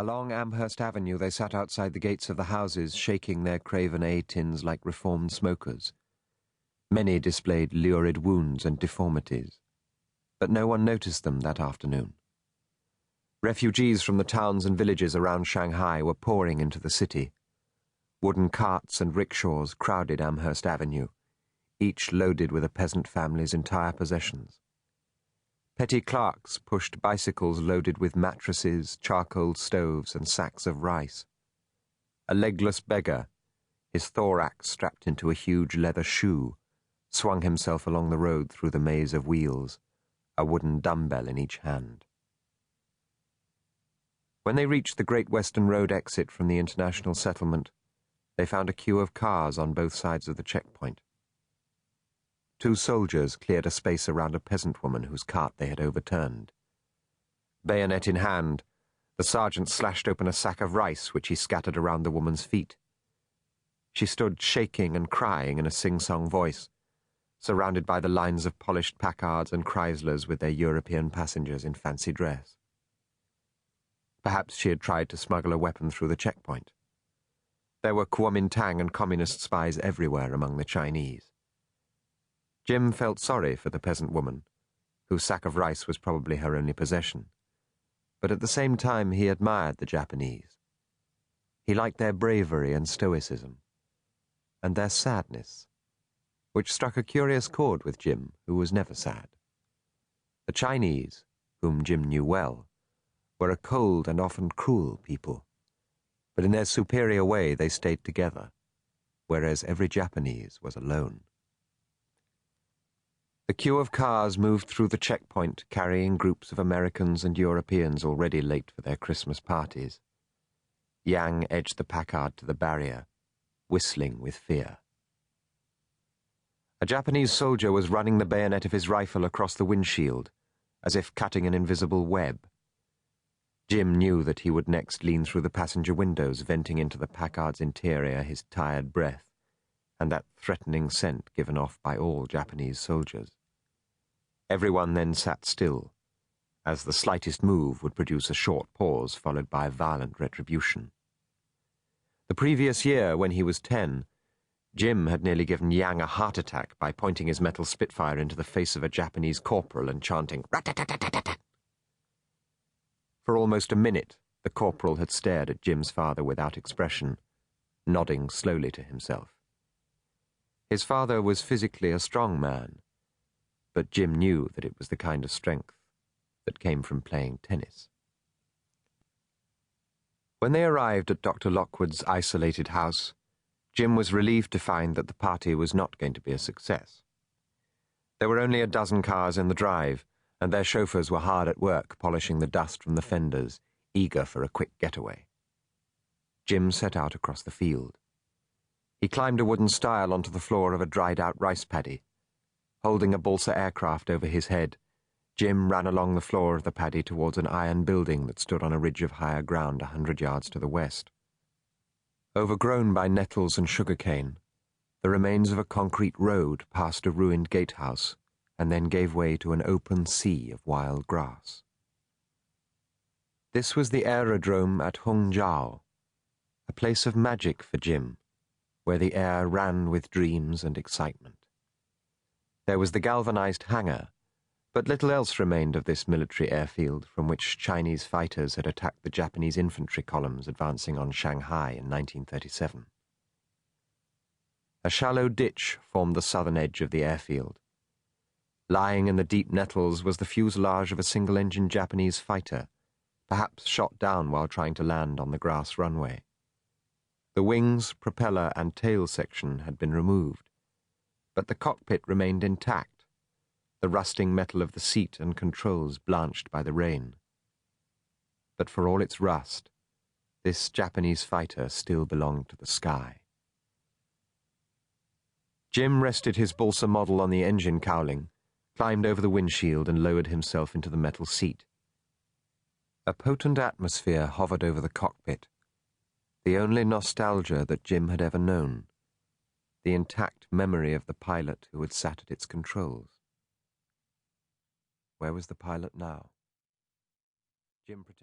Along Amherst Avenue they sat outside the gates of the houses, shaking their Craven A tins like reformed smokers. Many displayed lurid wounds and deformities, but no one noticed them that afternoon. Refugees from the towns and villages around Shanghai were pouring into the city. Wooden carts and rickshaws crowded Amherst Avenue, each loaded with a peasant family's entire possessions. Petty clerks pushed bicycles loaded with mattresses, charcoal stoves, and sacks of rice. A legless beggar, his thorax strapped into a huge leather shoe, swung himself along the road through the maze of wheels, a wooden dumbbell in each hand. When they reached the Great Western Road exit from the international settlement, they found a queue of cars on both sides of the checkpoint. 2 soldiers cleared a space around a peasant woman whose cart they had overturned. Bayonet in hand, the sergeant slashed open a sack of rice which he scattered around the woman's feet. She stood shaking and crying in a sing-song voice, surrounded by the lines of polished Packards and Chryslers with their European passengers in fancy dress. Perhaps she had tried to smuggle a weapon through the checkpoint. There were Kuomintang and communist spies everywhere among the Chinese. Jim felt sorry for the peasant woman, whose sack of rice was probably her only possession, but at the same time he admired the Japanese. He liked their bravery and stoicism, and their sadness, which struck a curious chord with Jim, who was never sad. The Chinese, whom Jim knew well, were a cold and often cruel people, but in their superior way they stayed together, whereas every Japanese was alone. The queue of cars moved through the checkpoint, carrying groups of Americans and Europeans already late for their Christmas parties. Yang edged the Packard to the barrier, whistling with fear. A Japanese soldier was running the bayonet of his rifle across the windshield, as if cutting an invisible web. Jim knew that he would next lean through the passenger windows, venting into the Packard's interior his tired breath, and that threatening scent given off by all Japanese soldiers. Everyone then sat still, as the slightest move would produce a short pause followed by violent retribution. The previous year, when he was 10, Jim had nearly given Yang a heart attack by pointing his metal Spitfire into the face of a Japanese corporal and chanting, "Rat-tat-tat-tat-tat." For almost a minute, the corporal had stared at Jim's father without expression, nodding slowly to himself. His father was physically a strong man, but Jim knew that it was the kind of strength that came from playing tennis. When they arrived at Dr. Lockwood's isolated house, Jim was relieved to find that the party was not going to be a success. There were only a dozen cars in the drive, and their chauffeurs were hard at work polishing the dust from the fenders, eager for a quick getaway. Jim set out across the field. He climbed a wooden stile onto the floor of a dried-out rice paddy. Holding a balsa aircraft over his head, Jim ran along the floor of the paddy towards an iron building that stood on a ridge of higher ground 100 yards to the west. Overgrown by nettles and sugarcane, the remains of a concrete road passed a ruined gatehouse and then gave way to an open sea of wild grass. This was the aerodrome at Hongjiao, a place of magic for Jim, where the air ran with dreams and excitement. There was the galvanized hangar, but little else remained of this military airfield from which Chinese fighters had attacked the Japanese infantry columns advancing on Shanghai in 1937. A shallow ditch formed the southern edge of the airfield. Lying in the deep nettles was the fuselage of a single-engine Japanese fighter, perhaps shot down while trying to land on the grass runway. The wings, propeller, and tail section had been removed, but the cockpit remained intact, the rusting metal of the seat and controls blanched by the rain. But for all its rust, this Japanese fighter still belonged to the sky. Jim rested his balsa model on the engine cowling, climbed over the windshield and lowered himself into the metal seat. A potent atmosphere hovered over the cockpit, the only nostalgia that Jim had ever known, the intact memory of the pilot who had sat at its controls. Where was the pilot now? Jim pretended